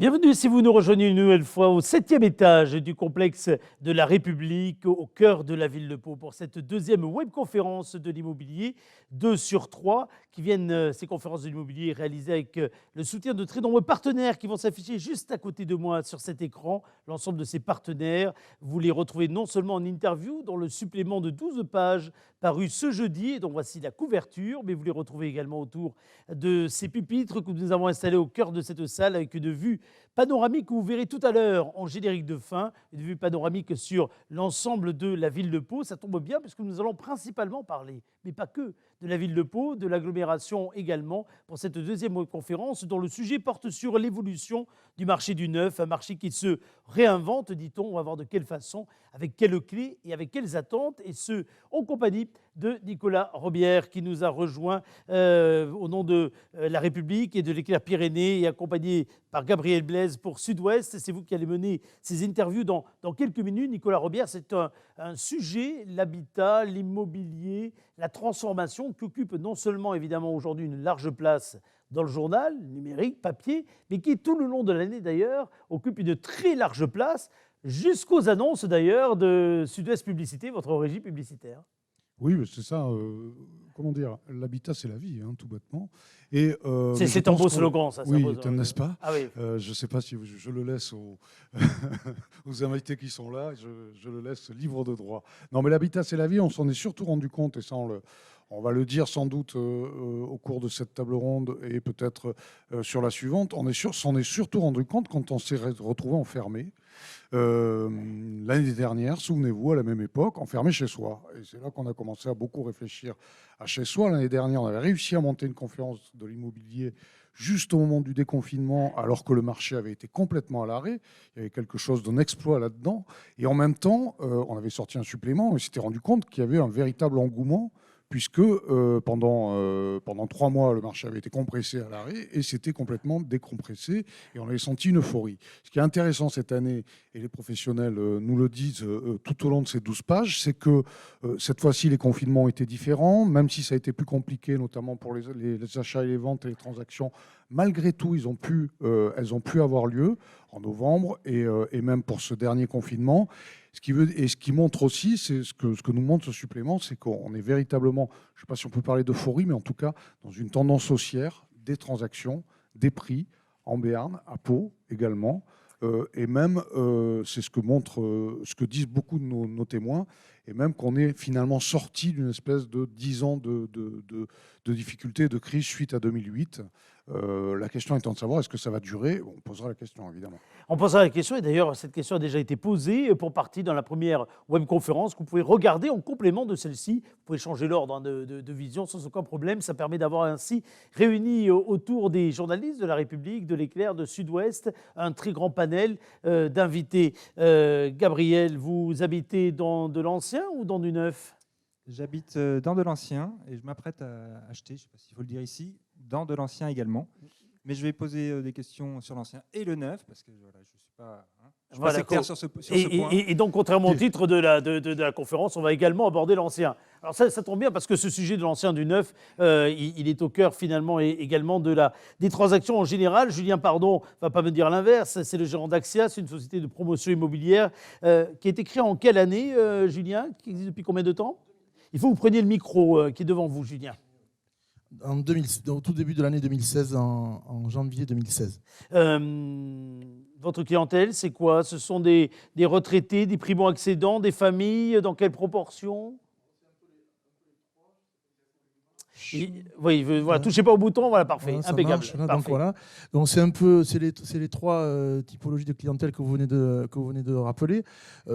Bienvenue si vous nous rejoignez une nouvelle fois au 7e étage du complexe de la République, au cœur de la ville de Pau, pour cette deuxième webconférence de l'immobilier, 2 sur 3, qui viennent, ces conférences de l'immobilier réalisées avec le soutien de très nombreux partenaires qui vont s'afficher juste à côté de moi sur cet écran. L'ensemble de ces partenaires, vous les retrouvez non seulement en interview, dans le supplément de 12 pages paru ce jeudi, dont voici la couverture, mais vous les retrouvez également autour de ces pupitres que nous avons installés au cœur de cette salle avec une vue panoramique que vous verrez tout à l'heure en générique de fin, une vue panoramique sur l'ensemble de la ville de Pau. Ça tombe bien puisque nous allons principalement parler, mais pas que, de la ville de Pau, de l'agglomération également, pour cette deuxième conférence dont le sujet porte sur l'évolution du marché du neuf, un marché qui se réinvente, dit-on. On va voir de quelle façon, avec quelles clés et avec quelles attentes, et ce, en compagnie de Nicolas Robière qui nous a rejoint au nom de La République et de l'Éclair Pyrénées et accompagné par Gabriel Blaise pour Sud-Ouest. C'est vous qui allez mener ces interviews dans quelques minutes. Nicolas Robière, c'est un sujet, l'habitat, l'immobilier, la transformation qui occupe non seulement évidemment aujourd'hui une large place dans le journal, numérique, papier, mais qui tout le long de l'année d'ailleurs occupe une très large place jusqu'aux annonces d'ailleurs de Sud-Ouest Publicité, votre régie publicitaire. Oui, c'est ça. Comment dire, l'habitat, c'est la vie, hein, tout bêtement. C'est un beau slogan, ça. Oui, n'est-ce pas? Ah oui. Je ne sais pas si je le laisse aux invités qui sont là, je le laisse libre de droit. Non, mais l'habitat, c'est la vie. On s'en est surtout rendu compte, et ça, on va le dire sans doute au cours de cette table ronde et peut-être sur la suivante. On s'en est surtout rendu compte quand on s'est retrouvé enfermé. L'année dernière, souvenez-vous, à la même époque, enfermé chez soi. Et c'est là qu'on a commencé à beaucoup réfléchir à chez soi. L'année dernière, on avait réussi à monter une conférence de l'immobilier juste au moment du déconfinement, alors que le marché avait été complètement à l'arrêt. Il y avait quelque chose d'un exploit là-dedans. Et en même temps, on avait sorti un supplément et on s'était rendu compte qu'il y avait un véritable engouement puisque pendant 3 mois, le marché avait été compressé à l'arrêt et s'était complètement décompressé et on avait senti une euphorie. Ce qui est intéressant cette année, et les professionnels nous le disent tout au long de ces 12 pages, c'est que cette fois-ci, les confinements étaient différents, même si ça a été plus compliqué, notamment pour les achats et les ventes et les transactions. Malgré tout, elles ont pu avoir lieu en novembre et même pour ce dernier confinement. Ce qui montre aussi, c'est ce que nous montre ce supplément, c'est qu'on est véritablement, je ne sais pas si on peut parler d'euphorie, mais en tout cas dans une tendance haussière des transactions, des prix en Béarn, à Pau également. Et même, c'est ce que disent beaucoup de nos témoins, et même qu'on est finalement sorti d'une espèce de 10 ans de difficultés, de crise suite à 2008. La question étant de savoir est-ce que ça va durer. On posera la question, évidemment. On posera la question, et d'ailleurs, cette question a déjà été posée pour partie dans la première webconférence que vous pouvez regarder en complément de celle-ci. Vous pouvez changer l'ordre de vision sans aucun problème. Ça permet d'avoir ainsi réuni autour des journalistes de La République, de l'Éclair, de Sud-Ouest, un très grand panel d'invités. Gabriel, vous habitez dans de l'ancien ou dans du neuf ? J'habite dans de l'ancien et je m'apprête à acheter, je ne sais pas s'il faut le dire ici, dans de l'ancien également. Mais je vais poser des questions sur l'ancien et le neuf, parce que voilà, je ne suis pas, sectaire sur ce point. Et donc, contrairement au titre de la conférence, on va également aborder l'ancien. Alors ça tombe bien, parce que ce sujet de l'ancien, du neuf, il est au cœur finalement également des transactions en général. Julien Pardon ne va pas me dire l'inverse, c'est le gérant d'Axia, c'est une société de promotion immobilière qui a été créée en quelle année, Julien? Qui existe depuis combien de temps? Il faut que vous preniez le micro qui est devant vous, Julien. Au tout début de l'année 2016, en janvier 2016. Votre clientèle, c'est quoi? Ce sont des retraités, des primo-accédants, des familles? Dans quelle proportion? Oui, voilà, touchez pas au bouton, voilà, parfait, voilà, impeccable. Marche, là, donc voilà, donc c'est les 3 typologies de clientèle que vous venez de rappeler.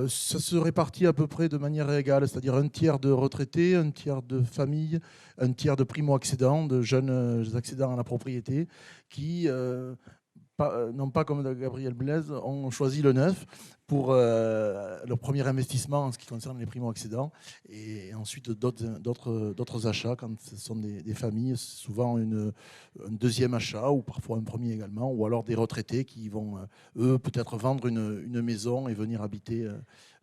Ça se répartit à peu près de manière égale, c'est-à-dire un tiers de retraités, un tiers de familles, un tiers de primo-accédants, de jeunes accédants à la propriété, qui non pas comme Gabriel Blaise, ont choisi le neuf pour leur premier investissement en ce qui concerne les primo-accédants, et ensuite d'autres achats quand ce sont des familles, souvent un deuxième achat ou parfois un premier également, ou alors des retraités qui vont eux peut-être vendre une maison et venir habiter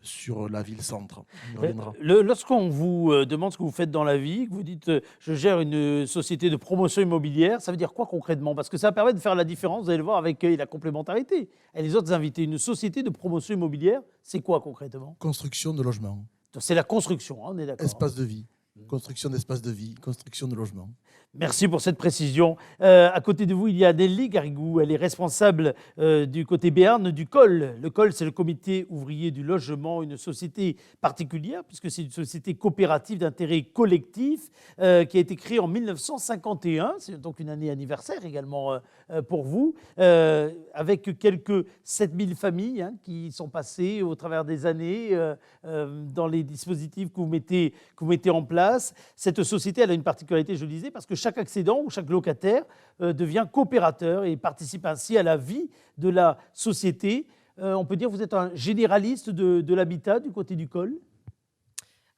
sur la ville-centre. On y reviendra. Lorsqu'on vous demande ce que vous faites dans la vie, que vous dites je gère une société de promotion immobilière, ça veut dire quoi concrètement? Parce que ça permet de faire la différence, vous allez le voir, avec la complémentarité et les autres invités. Une société de promotion immobilière, c'est quoi concrètement? Construction de logements, C'est la construction, hein, on est d'accord. espace de vie, construction d'espace de vie, construction de logements. Merci pour cette précision. À côté de vous, il y a Nelly Garrigou. Elle est responsable du côté Béarn du COL. Le COL, c'est le Comité ouvrier du logement, une société particulière, puisque c'est une société coopérative d'intérêt collectif qui a été créée en 1951. C'est donc une année anniversaire également pour vous, avec quelques 7000 familles qui sont passées au travers des années dans les dispositifs que vous mettez en place. Cette société, elle a une particularité, je le disais, parce que chaque accédant ou chaque locataire devient coopérateur et participe ainsi à la vie de la société. On peut dire que vous êtes un généraliste de l'habitat du côté du COL?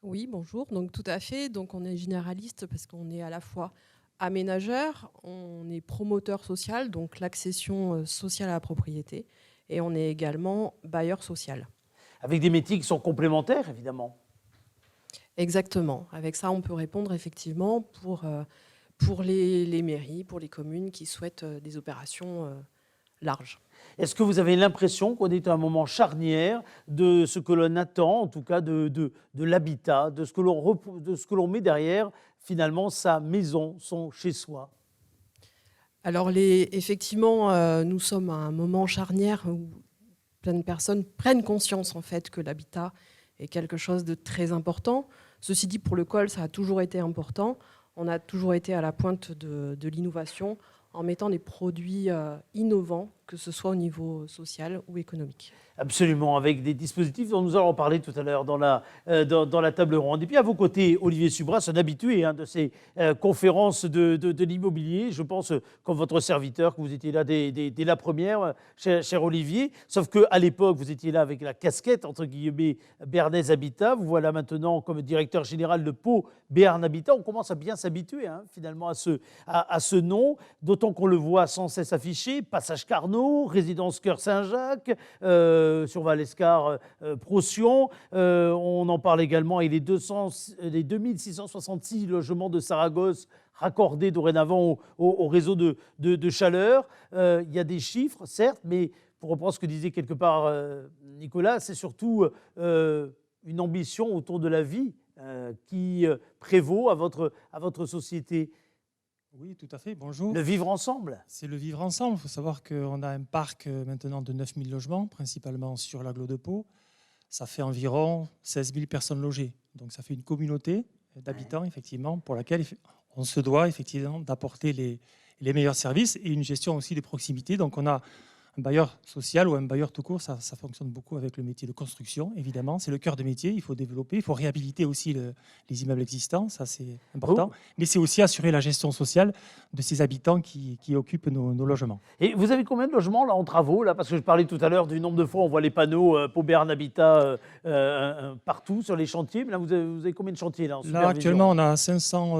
Oui, bonjour. Donc tout à fait. Donc on est généraliste parce qu'on est à la fois aménageur, on est promoteur social, donc l'accession sociale à la propriété, et on est également bailleur social. Avec des métiers qui sont complémentaires, évidemment. Exactement. Avec ça, on peut répondre effectivement pour les mairies, pour les communes qui souhaitent des opérations larges. Est-ce que vous avez l'impression qu'on est à un moment charnière de ce que l'on attend, en tout cas de l'habitat, de ce que l'on met derrière, finalement, sa maison, son chez-soi? Alors, effectivement, nous sommes à un moment charnière où plein de personnes prennent conscience en fait que l'habitat est quelque chose de très important. Ceci dit, pour le COL, ça a toujours été important. On a toujours été à la pointe de l'innovation en mettant des produits innovants, que ce soit au niveau social ou économique. Absolument, avec des dispositifs dont nous allons parler tout à l'heure dans la table ronde. Et puis à vos côtés, Olivier Subras, un habitué de ces conférences de l'immobilier. Je pense, comme votre serviteur, que vous étiez là dès la première, cher Olivier. Sauf qu'à l'époque, vous étiez là avec la casquette, entre guillemets, Béarnais Habitat. Vous voilà maintenant comme directeur général de Pau Béarn Habitat. On commence à bien s'habituer finalement à ce nom, d'autant qu'on le voit sans cesse affiché. Passage Carnot, résidence Cœur Saint-Jacques, sur Valescar, Procyon. On en parle également, et les 2666 logements de Saragosse raccordés dorénavant au réseau de chaleur. Il y a des chiffres, certes, mais pour reprendre ce que disait quelque part Nicolas, c'est surtout une ambition autour de la vie qui prévaut à votre société. Oui, tout à fait. Bonjour. Le vivre ensemble. C'est le vivre ensemble. Il faut savoir qu'on a un parc maintenant de 9000 logements, principalement sur l'agglo de Pau. Ça fait environ 16 000 personnes logées. Donc ça fait une communauté d'habitants, effectivement, pour laquelle on se doit effectivement d'apporter les meilleurs services et une gestion aussi des proximités. Donc on a un bailleur social ou un bailleur tout court, ça fonctionne beaucoup avec le métier de construction, évidemment. C'est le cœur de métier, il faut développer, il faut réhabiliter aussi les immeubles existants, ça c'est important. Mais c'est aussi assurer la gestion sociale de ces habitants qui occupent nos logements. Et vous avez combien de logements là en travaux là? Parce que je parlais tout à l'heure du nombre de fois on voit les panneaux Pau Béarn Habitat partout sur les chantiers. Mais là, vous avez combien de chantiers là en supervision? Là, actuellement, on a 500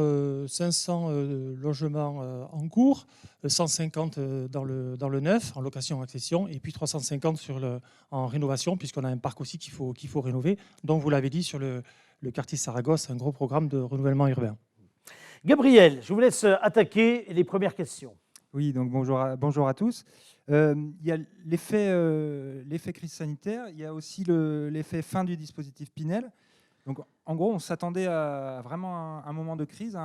logements en cours, 150 dans le neuf, en location-accession, et puis 350 en rénovation, puisqu'on a un parc aussi qu'il faut rénover. Donc, vous l'avez dit, sur le quartier Saragosse, un gros programme de renouvellement urbain. Gabriel, je vous laisse attaquer les premières questions. Oui, donc bonjour à tous. Il y a l'effet crise sanitaire, il y a aussi l'effet fin du dispositif Pinel. Donc, en gros, on s'attendait à vraiment un moment de crise,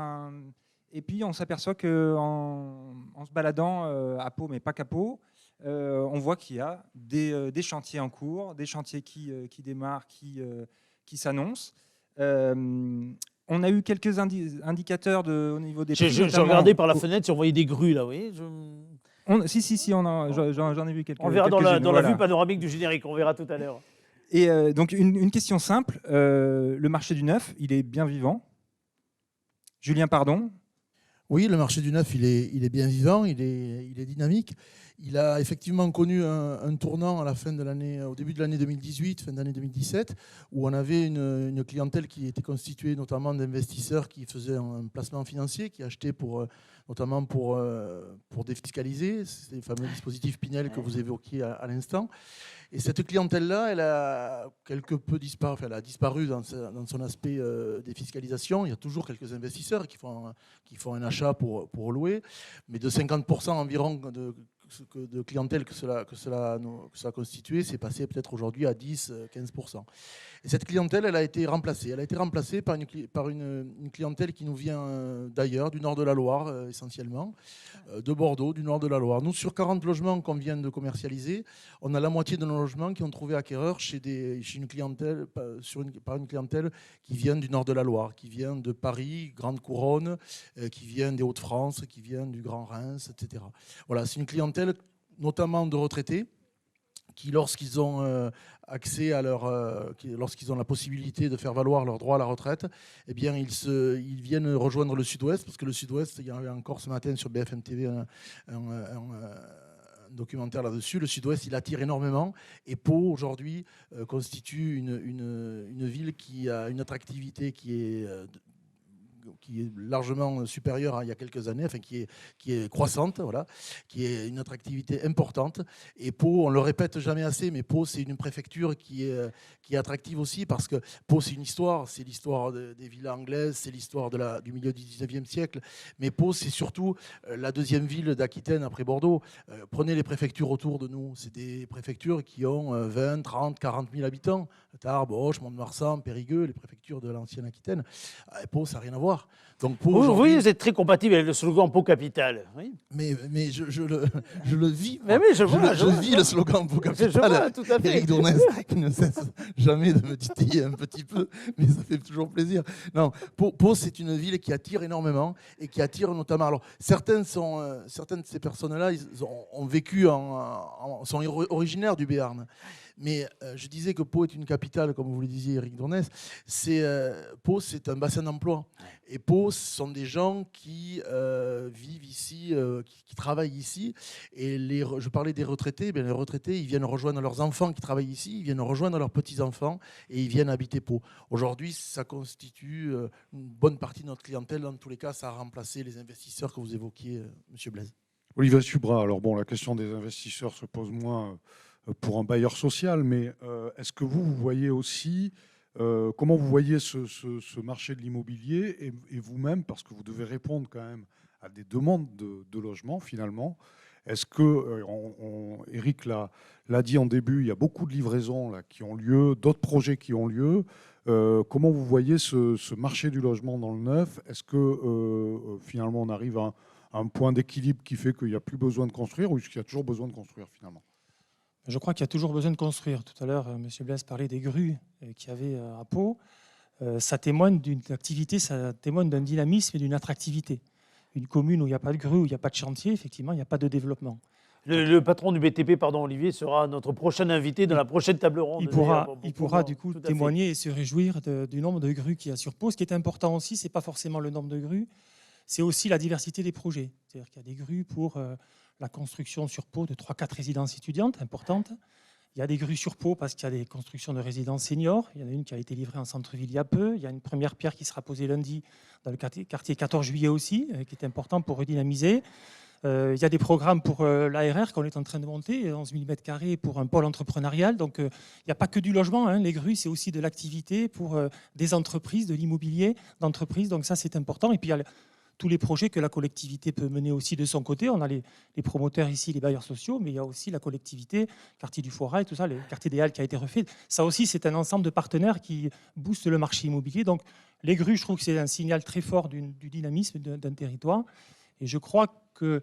et puis on s'aperçoit qu'en se baladant à Pau, mais pas qu'à Pau, on voit qu'il y a des chantiers en cours, des chantiers qui démarrent, qui s'annoncent. On a eu quelques indicateurs au niveau des prix. J'ai regardé par la fenêtre, si on voyait des grues là, oui. J'en ai vu quelques-unes. On verra dans la vue panoramique du générique, on verra tout à l'heure. Et donc une question simple, le marché du neuf, il est bien vivant? Julien, pardon? Oui, le marché du neuf, il est bien vivant, il est dynamique. Il a effectivement connu un tournant à la fin de l'année, au début de l'année 2018, fin d'année 2017, où on avait une clientèle qui était constituée notamment d'investisseurs qui faisaient un placement financier, qui achetaient notamment pour défiscaliser, ces fameux dispositifs Pinel que vous évoquiez à l'instant. Et cette clientèle-là, elle a quelque peu disparu, enfin, elle a disparu dans son aspect défiscalisation. Il y a toujours quelques investisseurs qui font un achat pour louer, mais de 50% environ de clientèle que cela a constitué, c'est passé peut-être aujourd'hui à 10-15%. Et cette clientèle, elle a été remplacée. Elle a été remplacée par une clientèle qui nous vient d'ailleurs, du nord de la Loire essentiellement, de Bordeaux, du nord de la Loire. Nous, sur 40 logements qu'on vient de commercialiser, on a la moitié de nos logements qui ont trouvé acquéreur par une clientèle qui vient du nord de la Loire, qui vient de Paris, Grande Couronne, qui vient des Hauts-de-France, qui vient du Grand Reims, etc. Voilà, c'est une clientèle notamment de retraités qui, lorsqu'ils ont accès à lorsqu'ils ont la possibilité de faire valoir leur droit à la retraite, eh bien ils viennent rejoindre le Sud-Ouest, parce que le Sud-Ouest, il y avait encore ce matin sur BFM TV un documentaire là-dessus. Le Sud-Ouest, il attire énormément, et Pau aujourd'hui constitue une ville qui a une attractivité qui est largement supérieure à il y a quelques années, enfin qui est croissante, voilà, qui est une attractivité importante. Et Pau, on le répète jamais assez, mais Pau, c'est une préfecture qui est attractive aussi, parce que Pau, c'est l'histoire des villas anglaises, c'est l'histoire du milieu du 19e siècle, mais Pau, c'est surtout la deuxième ville d'Aquitaine après Bordeaux. Prenez les préfectures autour de nous, c'est des préfectures qui ont 20, 30, 40 000 habitants. Tarbes, Auch, Mont-de-Marsan, Périgueux, les préfectures de l'ancienne Aquitaine. Pau, ça n'a rien à voir. Donc, oui, vous êtes très compatible avec le slogan Pau Capitale. Oui. Mais je le vis. Mais oui, je vis le slogan Pau Capitale. Je vois, tout à fait. Éric Dournès, qui ne cesse jamais de me titiller un petit peu, mais ça fait toujours plaisir. Non, Pau, c'est une ville qui attire énormément, et qui attire notamment. Alors, certaines de ces personnes-là, ont vécu sont originaires du Béarn. Mais je disais que Pau est une capitale, comme vous le disiez, Éric Dournès. Pau, c'est un bassin d'emploi. Et Pau, ce sont des gens qui vivent ici, qui travaillent ici. Et je parlais des retraités. Les retraités, ils viennent rejoindre leurs enfants qui travaillent ici, ils viennent rejoindre leurs petits-enfants, et ils viennent habiter Pau. Aujourd'hui, ça constitue une bonne partie de notre clientèle. Dans tous les cas, ça a remplacé les investisseurs que vous évoquiez, M. Blaise. Olivier Subra, alors bon, la question des investisseurs se pose moins pour un bailleur social, mais est-ce que vous voyez aussi, comment vous voyez ce marché de l'immobilier, et vous-même, parce que vous devez répondre quand même à des demandes de logement finalement. Est-ce que, Éric l'a dit en début, il y a beaucoup de livraisons là, qui ont lieu, d'autres projets qui ont lieu. Comment vous voyez ce marché du logement dans le neuf? Est-ce que finalement on arrive à un point d'équilibre qui fait qu'il n'y a plus besoin de construire, ou est-ce qu'il y a toujours besoin de construire finalement? Je crois qu'il y a toujours besoin de construire. Tout à l'heure, M. Blaise parlait des grues qu'il y avait à Pau. Ça témoigne d'une activité, ça témoigne d'un dynamisme et d'une attractivité. Une commune où il n'y a pas de grue, où il n'y a pas de chantier, effectivement, il n'y a pas de développement. Le patron du BTP, Olivier, sera notre prochain invité dans la prochaine table ronde. Il pourra du coup témoigner et se réjouir du nombre de grues qu'il y a sur Pau. Ce qui est important aussi, ce n'est pas forcément le nombre de grues, c'est aussi la diversité des projets. C'est-à-dire qu'il y a des grues pour la construction sur Pau de 3-4 résidences étudiantes importantes. Il y a des grues sur Pau parce qu'il y a des constructions de résidences seniors. Il y en a une qui a été livrée en centre-ville il y a peu. Il y a une première pierre qui sera posée lundi dans le quartier 14 juillet aussi, qui est important pour redynamiser. Il y a des programmes pour l'ARR qu'on est en train de monter, 11 000 m² pour un pôle entrepreneurial. Donc il n'y a pas que du logement. Les grues, c'est aussi de l'activité pour des entreprises, de l'immobilier d'entreprises. Donc ça, c'est important. Et puis il y a tous les projets que la collectivité peut mener aussi de son côté. On a les promoteurs ici, les bailleurs sociaux, mais il y a aussi la collectivité, quartier du Forail, tout ça, le quartier des Halles qui a été refait. Ça aussi, c'est un ensemble de partenaires qui boostent le marché immobilier. Donc les grues, je trouve que c'est un signal très fort du dynamisme d'un territoire. Et je crois que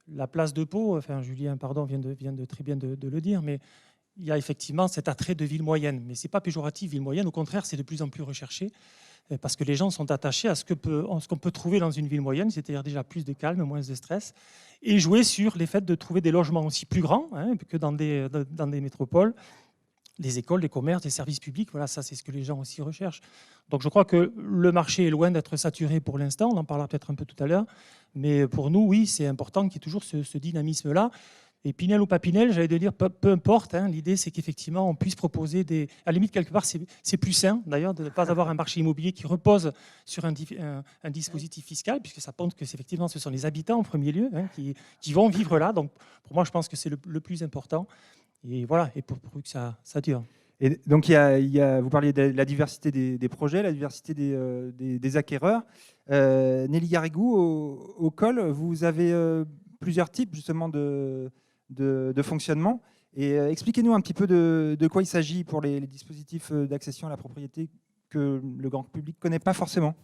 la place de Pau, enfin Julien vient de très bien de le dire, mais il y a effectivement cet attrait de ville moyenne. Mais ce n'est pas péjoratif, ville moyenne. Au contraire, c'est de plus en plus recherché. Parce que les gens sont attachés à ce qu'on peut trouver dans une ville moyenne, c'est-à-dire déjà plus de calme, moins de stress, et jouer sur les faits de trouver des logements aussi plus grands que dans des métropoles, des écoles, des commerces, des services publics. Voilà, ça c'est ce que les gens aussi recherchent. Donc je crois que le marché est loin d'être saturé pour l'instant, on en parlera peut-être un peu tout à l'heure, Mais pour nous, oui, c'est important qu'il y ait toujours ce dynamisme-là. Et Pinel ou pas Pinel, j'allais dire, peu importe. Hein, l'idée, c'est qu'effectivement, on puisse proposer des... À la limite, quelque part, c'est plus sain, d'ailleurs, de ne pas avoir un marché immobilier qui repose sur un dispositif fiscal, puisque ça montre que, effectivement, ce sont les habitants, en premier lieu, hein, qui vont vivre là. Donc, pour moi, je pense que c'est le plus important. Et voilà, et pour que ça dure. Et donc, vous parliez de la diversité des projets, la diversité des acquéreurs. Nelly Garrigou, au COL, vous avez plusieurs types, justement, de fonctionnement. Et expliquez-nous un petit peu de quoi il s'agit pour les dispositifs d'accession à la propriété que le grand public ne connaît pas forcément.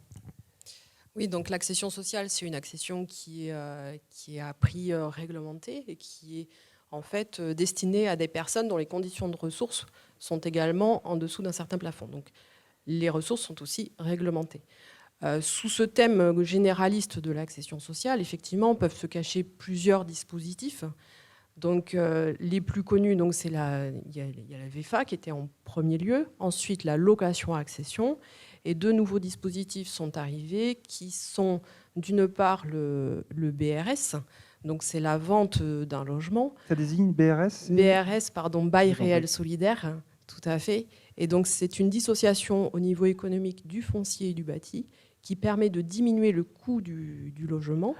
Oui, donc l'accession sociale, c'est une accession qui est à prix réglementé et qui est en fait destinée à des personnes dont les conditions de ressources sont également en dessous d'un certain plafond. Donc les ressources sont aussi réglementées. Sous ce thème généraliste de l'accession sociale, effectivement, peuvent se cacher plusieurs dispositifs. Donc, les plus connus, donc, il y a la VFA qui était en premier lieu, ensuite la location à accession, et 2 nouveaux dispositifs sont arrivés qui sont d'une part le BRS, donc c'est la vente d'un logement. Ça désigne BRS BRS, pardon, bail réel solidaire, tout à fait. Et donc c'est une dissociation au niveau économique du foncier et du bâti qui permet de diminuer le coût du logement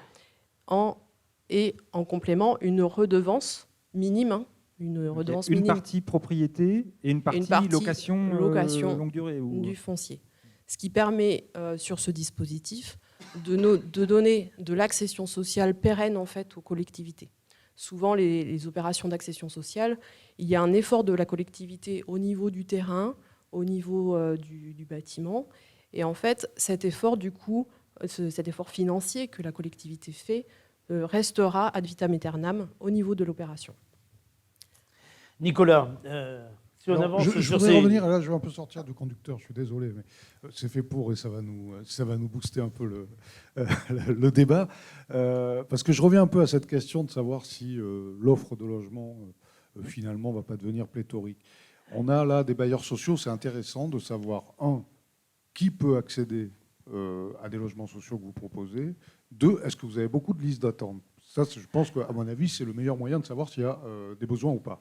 et en complément une redevance minime. Une partie propriété et une partie location longue durée du foncier. Ce qui permet sur ce dispositif de donner de l'accession sociale pérenne en fait aux collectivités. Souvent les opérations d'accession sociale, il y a un effort de la collectivité au niveau du terrain, au niveau du bâtiment. Et en fait, cet effort, du coup, cet effort financier que la collectivité fait restera ad vitam aeternam au niveau de l'opération. Nicolas, si on avance je sur voudrais ces... revenir, là je vais un peu sortir du conducteur, je suis désolé, mais c'est fait pour et ça va nous booster un peu le débat. Parce que je reviens un peu à cette question de savoir si l'offre de logement finalement ne va pas devenir pléthorique. On a là des bailleurs sociaux, c'est intéressant de savoir, qui peut accéder à des logements sociaux que vous proposez. 2, est-ce que vous avez beaucoup de listes d'attente? Ça, je pense qu'à mon avis, c'est le meilleur moyen de savoir s'il y a des besoins ou pas.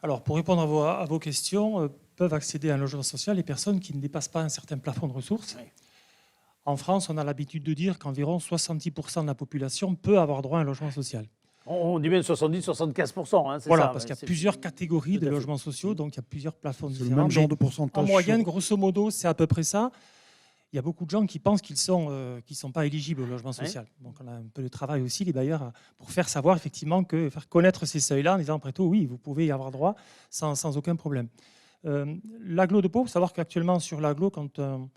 Alors, pour répondre à vos questions, peuvent accéder à un logement social les personnes qui ne dépassent pas un certain plafond de ressources. Oui. En France, on a l'habitude de dire qu'environ 70% de la population peut avoir droit à un logement social. On dit bien 70-75%. Hein, voilà, ça, parce qu'il y a plusieurs catégories de logements sociaux, donc il y a plusieurs plafonds différents. C'est le même genre de pourcentage. En moyenne, grosso modo, c'est à peu près ça. Il y a beaucoup de gens qui pensent qu'ils ne sont pas éligibles au logement social. Ouais. Donc on a un peu de travail aussi, les bailleurs, pour faire savoir effectivement faire connaître ces seuils-là en disant après tout, oui, vous pouvez y avoir droit sans aucun problème. L'agglo de Pau, il faut savoir qu'actuellement sur l'agglo, quand un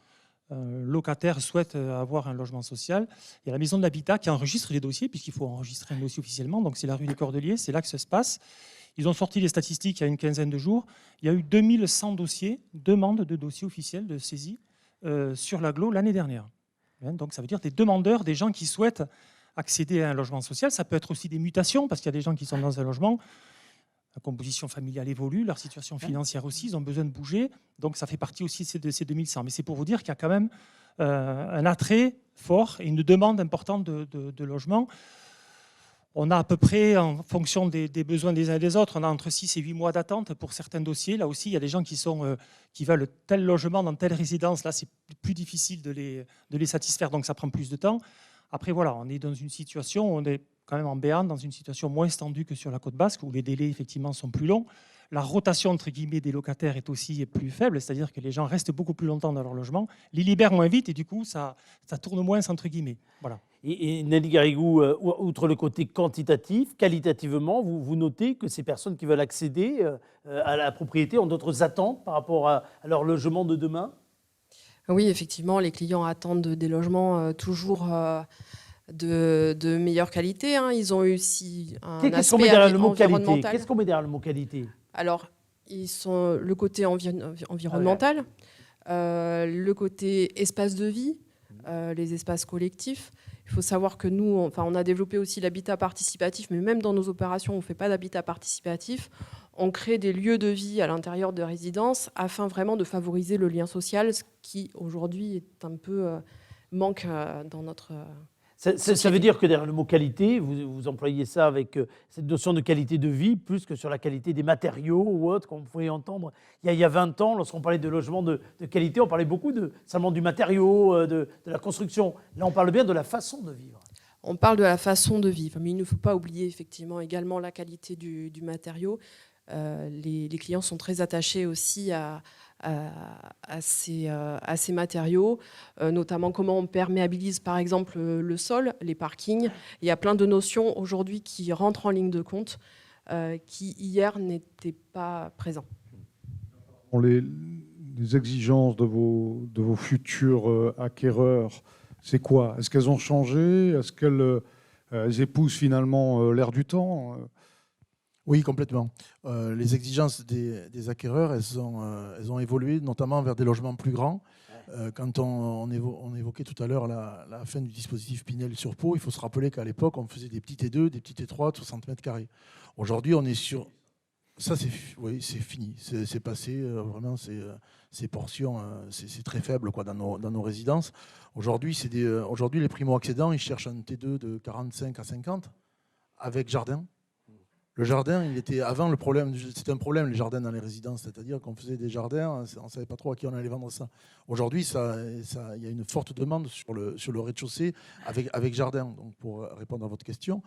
locataire souhaite avoir un logement social, il y a la maison de l'habitat qui enregistre les dossiers, puisqu'il faut enregistrer un dossier officiellement. Donc c'est la rue des Cordeliers, c'est là que ça se passe. Ils ont sorti les statistiques il y a une quinzaine de jours. Il y a eu 2100 demandes de dossiers officiels de saisie sur l'agglo l'année dernière. Donc ça veut dire des demandeurs, des gens qui souhaitent accéder à un logement social. Ça peut être aussi des mutations, parce qu'il y a des gens qui sont dans un logement, la composition familiale évolue, leur situation financière aussi, ils ont besoin de bouger. Donc ça fait partie aussi de ces 2100. Mais c'est pour vous dire qu'il y a quand même un attrait fort et une demande importante de logement. On a à peu près, en fonction des besoins des uns et des autres, on a entre 6 et 8 mois d'attente pour certains dossiers. Là aussi, il y a des gens qui veulent tel logement dans telle résidence. Là, c'est plus difficile de les satisfaire, donc ça prend plus de temps. Après, voilà, on est dans une situation, on est quand même en Béarn, dans une situation moins tendue que sur la côte basque, où les délais, effectivement, sont plus longs. La rotation, entre guillemets, des locataires est aussi plus faible, c'est-à-dire que les gens restent beaucoup plus longtemps dans leur logement, les libèrent moins vite, et du coup, ça tourne moins, entre guillemets. Voilà. Et Nelly Garrigou, outre le côté quantitatif, qualitativement, vous notez que ces personnes qui veulent accéder à la propriété ont d'autres attentes par rapport à leur logement de demain? Oui, effectivement, les clients attendent des logements toujours de meilleure qualité. Hein. Ils ont aussi un aspect environnemental. Qu'est-ce qu'on met derrière le mot qualité? Alors, ils sont le côté environnemental, le côté espace de vie, les espaces collectifs. Il faut savoir que nous, on a développé aussi l'habitat participatif, mais même dans nos opérations, on ne fait pas d'habitat participatif. On crée des lieux de vie à l'intérieur de résidences afin vraiment de favoriser le lien social, ce qui aujourd'hui est un peu manque dans notre... Ça veut dire que derrière le mot qualité, vous employez ça avec cette notion de qualité de vie, plus que sur la qualité des matériaux ou autre, qu'on pouvait entendre il y a 20 ans, lorsqu'on parlait de logement de qualité, on parlait beaucoup seulement du matériau, de la construction. Là, on parle bien de la façon de vivre. On parle de la façon de vivre, mais il ne faut pas oublier effectivement également la qualité du matériau. Les clients sont très attachés aussi à ces matériaux, notamment comment on perméabilise par exemple le sol, les parkings. Il y a plein de notions aujourd'hui qui rentrent en ligne de compte qui hier n'étaient pas présents. Les exigences de vos futurs acquéreurs, c'est quoi? Est-ce qu'elles ont changé? Est-ce qu'elles épousent finalement l'air du temps? Oui, complètement. Les exigences des acquéreurs, elles ont évolué, notamment vers des logements plus grands. Quand on évoquait tout à l'heure la fin du dispositif Pinel sur Pau, il faut se rappeler qu'à l'époque, on faisait des petits T2, des petits T3 de 60 mètres carrés. Aujourd'hui, on est sur... Ça, c'est fini. C'est passé. Vraiment, ces portions, c'est très faible quoi, dans nos résidences. Aujourd'hui, les primo-accédants, ils cherchent un T2 de 45 à 50 avec jardin. Le jardin, avant le problème, c'était un problème les jardins dans les résidences, c'est-à-dire qu'on faisait des jardins, on ne savait pas trop à qui on allait vendre ça. Aujourd'hui, il y a une forte demande sur le rez-de-chaussée avec jardin. Donc, pour répondre à votre question,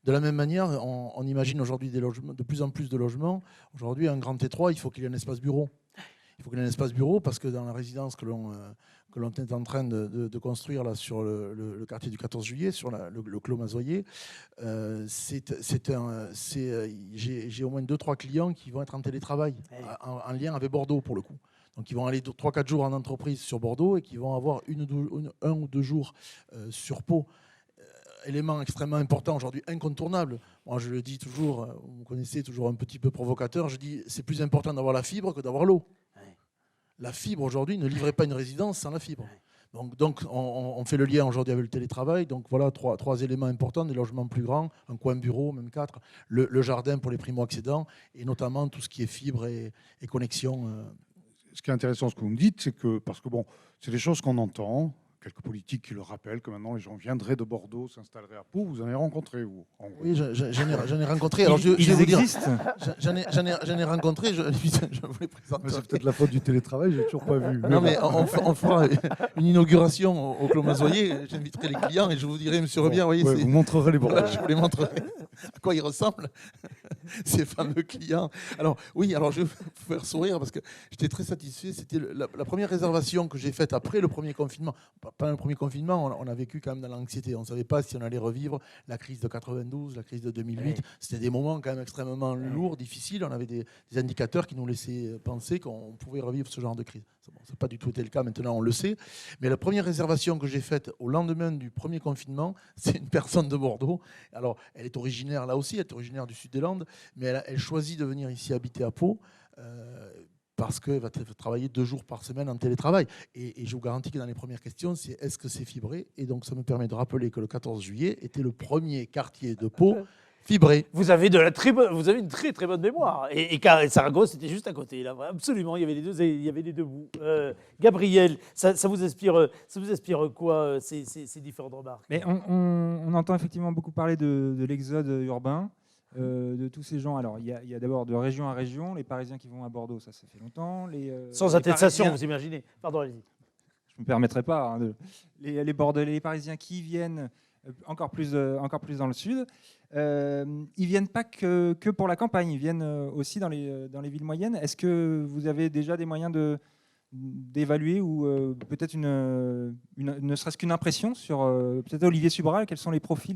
de la même manière, on imagine aujourd'hui de plus en plus de logements. Aujourd'hui, un grand T3, il faut qu'il y ait un espace bureau. Il faut qu'il y ait un espace bureau parce que dans la résidence que l'on est en train de construire là, sur le quartier du 14 juillet, sur le Clos Mazoyer, j'ai au moins 2-3 clients qui vont être en télétravail, en lien avec Bordeaux pour le coup. Donc ils vont aller 3-4 jours en entreprise sur Bordeaux et qui vont avoir 1 ou 2 jours sur Pau. Élément extrêmement important aujourd'hui, incontournable. Moi, je le dis toujours, vous me connaissez, toujours un petit peu provocateur, je dis c'est plus important d'avoir la fibre que d'avoir l'eau. La fibre aujourd'hui ne livrait pas une résidence sans la fibre. Donc on fait le lien aujourd'hui avec le télétravail. Donc voilà, trois éléments importants, des logements plus grands, un coin bureau, même 4, le jardin pour les primo-accédants et notamment tout ce qui est fibre et connexion. Ce qui est intéressant, ce que vous me dites, c'est que, parce que bon, c'est des choses qu'on entend, quelques politiques qui le rappellent, que maintenant les gens viendraient de Bordeaux, s'installeraient à Pau. Vous en avez rencontré, vous? Oui, j'en ai rencontré. Alors, ils existent. J'en ai rencontré, je vous les présente. C'est peut-être la faute du télétravail, j'ai toujours pas vu. Non, mais on fera une inauguration au Clos Mazoyer. J'inviterai les clients et je vous dirai, monsieur Rebien, voyez, vous montrerez les bords. Je vous les montrerai à quoi ils ressemblent, ces fameux clients. Alors, oui, je vais vous faire sourire parce que j'étais très satisfait. C'était la première réservation que j'ai faite après le premier confinement. Pendant le premier confinement, on a vécu quand même dans l'anxiété. On ne savait pas si on allait revivre la crise de 92, la crise de 2008. C'était des moments quand même extrêmement lourds, difficiles. On avait des indicateurs qui nous laissaient penser qu'on pouvait revivre ce genre de crise. Ça n'a pas du tout été le cas, maintenant on le sait. Mais la première réservation que j'ai faite au lendemain du premier confinement, c'est une personne de Bordeaux. Alors, elle est originaire là aussi, elle est originaire du sud des Landes, mais elle choisit de venir ici habiter à Pau. Parce qu'elle va travailler 2 jours par semaine en télétravail. Et je vous garantis que dans les premières questions, c'est est-ce que c'est fibré? Et donc, ça me permet de rappeler que le 14 juillet était le premier quartier de Pau fibré. Vous avez une très très bonne mémoire. Et Saragosse, c'était juste à côté. Là. Absolument, il y avait les deux bouts. Gabriel, ça vous inspire quoi, ces différentes remarques? Mais on entend effectivement beaucoup parler de l'exode urbain. De tous ces gens. Alors, il y a d'abord de région à région, les Parisiens qui vont à Bordeaux, ça fait longtemps. Sans attestation, vous imaginez. Pardon, allez-y. Je ne me permettrai pas. Les Bordelais, les Parisiens qui viennent encore plus dans le sud, ils ne viennent pas que pour la campagne, ils viennent aussi dans les villes moyennes. Est-ce que vous avez déjà des moyens d'évaluer ou peut-être ne serait-ce qu'une impression sur peut-être Olivier Subral, quels sont les profils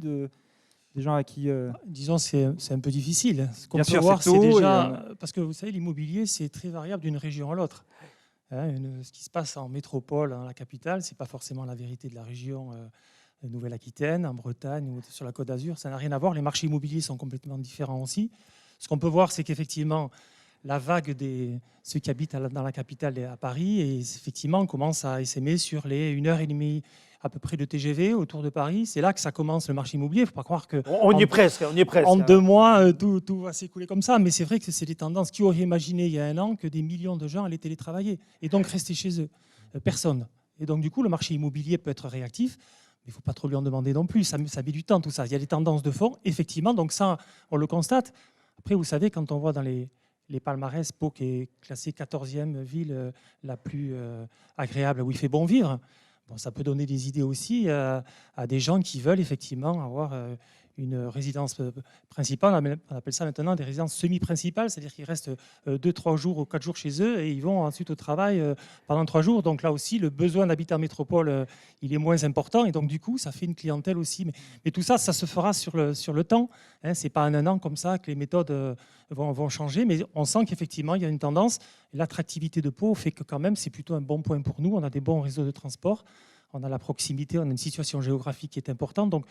des gens à qui... Disons, c'est un peu difficile. Ce qu'on Bien peut sûr, voir, c'est c'est tôt, déjà... Parce que vous savez, l'immobilier, c'est très variable d'une région à l'autre. Ce qui se passe en métropole, dans la capitale, ce n'est pas forcément la vérité de la région Nouvelle-Aquitaine, en Bretagne ou sur la Côte d'Azur. Ça n'a rien à voir. Les marchés immobiliers sont complètement différents aussi. Ce qu'on peut voir, c'est qu'effectivement, la vague de ceux qui habitent dans la capitale et à Paris, et effectivement, commence à essaimer sur les 1h30 à peu près de TGV autour de Paris. C'est là que ça commence le marché immobilier. Il ne faut pas croire que... On y est presque. En 2 mois, tout va s'écouler comme ça. Mais c'est vrai que c'est des tendances. Qui auraient imaginé il y a 1 an que des millions de gens allaient télétravailler et donc rester chez eux? Personne. Et donc, du coup, le marché immobilier peut être réactif. il ne faut pas trop lui en demander non plus. Ça met du temps, tout ça. Il y a des tendances de fond, effectivement. Donc ça, on le constate. Après, vous savez, quand on voit dans les palmarès, Pau qui est classée 14e ville la plus agréable, où il fait bon vivre, bon, ça peut donner des idées aussi à des gens qui veulent effectivement avoir une résidence principale. On appelle ça maintenant des résidences semi-principales, c'est-à-dire qu'ils restent 2-3 jours ou 4 jours chez eux et ils vont ensuite au travail pendant 3 jours. Donc là aussi, le besoin d'habitat en métropole, il est moins important et donc du coup, ça fait une clientèle aussi. Mais tout ça, ça se fera sur le temps. Hein, ce n'est pas en un an comme ça que les méthodes vont changer, mais on sent qu'effectivement, il y a une tendance. L'attractivité de Pau fait que quand même, c'est plutôt un bon point pour nous. On a des bons réseaux de transport, on a la proximité, on a une situation géographique qui est importante. Donc,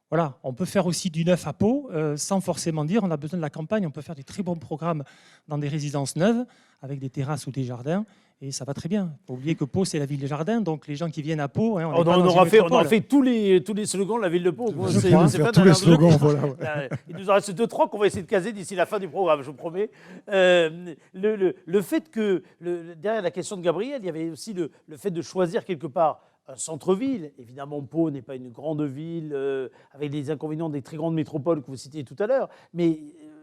voilà, on peut faire aussi du neuf à Pau, sans forcément dire on a besoin de la campagne. On peut faire des très bons programmes dans des résidences neuves, avec des terrasses ou des jardins, et ça va très bien. Il ne faut pas oublier que Pau, c'est la ville des jardins, donc les gens qui viennent à Pau... Hein, on aura fait tous les slogans de la ville de Pau. Tous les slogans, voilà. Ouais. Il nous en reste 2-3 qu'on va essayer de caser d'ici la fin du programme, je vous promets. Le fait que, derrière la question de Gabriel, il y avait aussi le fait de choisir quelque part un centre-ville. Évidemment, Pau n'est pas une grande ville avec les inconvénients des très grandes métropoles que vous citiez tout à l'heure, mais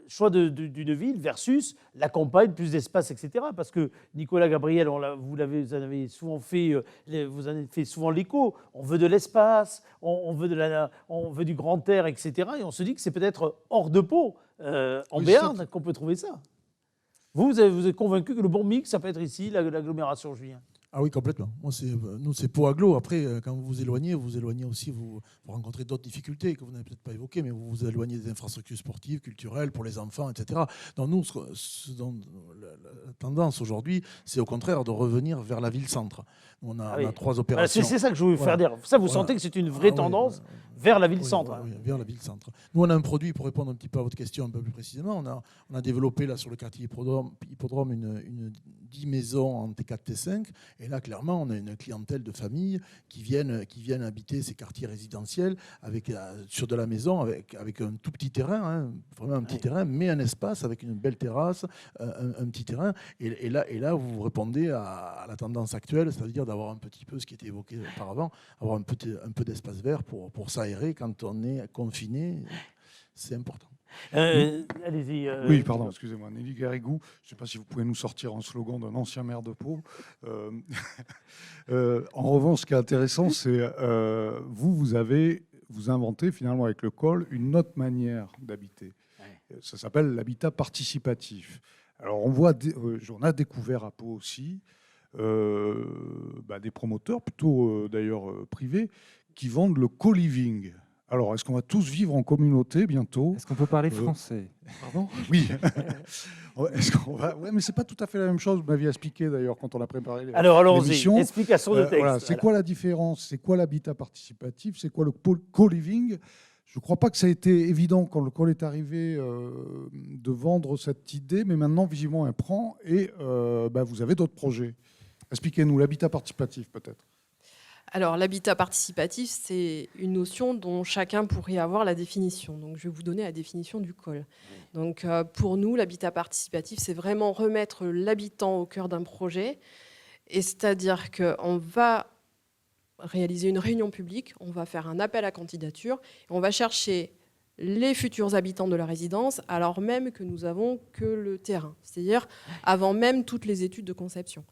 choix d'une ville versus la campagne, plus d'espace, etc. Parce que Nicolas Gabriel, vous en avez souvent fait, vous en avez fait souvent l'écho. On veut de l'espace, on veut du grand air, etc. Et on se dit que c'est peut-être hors de Pau, en Béarn, qu'on peut trouver ça. Vous êtes convaincu que le bon mix, ça peut être ici, l'agglomération, Julien? Ah oui, complètement. Nous, c'est Pau agglo. Après, quand vous vous éloignez aussi, vous rencontrez d'autres difficultés que vous n'avez peut-être pas évoquées, mais vous vous éloignez des infrastructures sportives, culturelles, pour les enfants, etc. Donc nous, la tendance aujourd'hui, c'est au contraire de revenir vers la ville-centre. On a 3 opérations. C'est ça que je voulais faire dire. Ça, vous sentez que c'est une vraie tendance vers la ville-centre. Oui, vers la ville-centre. Nous, on a un produit, pour répondre un petit peu à votre question un peu plus précisément, on a développé là sur le quartier Hippodrome une 10 maisons en T4, T5. Et là, clairement, on a une clientèle de familles qui viennent habiter ces quartiers résidentiels sur de la maison avec un tout petit terrain, vraiment un petit terrain, mais un espace avec une belle terrasse, un petit terrain. Et là, vous répondez à la tendance actuelle, c'est-à-dire d'avoir un petit peu ce qui était évoqué auparavant, avoir un peu d'espace vert pour s'aérer quand on est confiné. C'est important. Allez-y. Oui, pardon, excusez-moi. Nelly Garrigou, je ne sais pas si vous pouvez nous sortir un slogan d'un ancien maire de Pau. En revanche, ce qui est intéressant, c'est vous inventez finalement avec le COL une autre manière d'habiter. Ouais. Ça s'appelle l'habitat participatif. Alors on a découvert à Pau aussi des promoteurs, plutôt d'ailleurs privés, qui vendent le co-living. Alors, est-ce qu'on va tous vivre en communauté bientôt? Est-ce qu'on peut parler français? Pardon? Oui. Est-ce qu'on va... Ouais, mais c'est pas tout à fait la même chose. Vous m'aviez expliqué d'ailleurs quand on a préparé l'émission. Alors, allons-y. Explication de texte. Voilà. C'est quoi la différence? C'est quoi l'habitat participatif? C'est quoi le co-living? Je ne crois pas que ça a été évident quand le COL est arrivé de vendre cette idée, mais maintenant, visiblement, elle prend et vous avez d'autres projets. Expliquez-nous l'habitat participatif, peut-être. Alors, l'habitat participatif, c'est une notion dont chacun pourrait avoir la définition. Donc, je vais vous donner la définition du COL. Donc, pour nous, l'habitat participatif, c'est vraiment remettre l'habitant au cœur d'un projet. Et c'est-à-dire qu'on va réaliser une réunion publique, on va faire un appel à candidature, et on va chercher les futurs habitants de la résidence, alors même que nous n'avons que le terrain, c'est-à-dire avant même toutes les études de conception.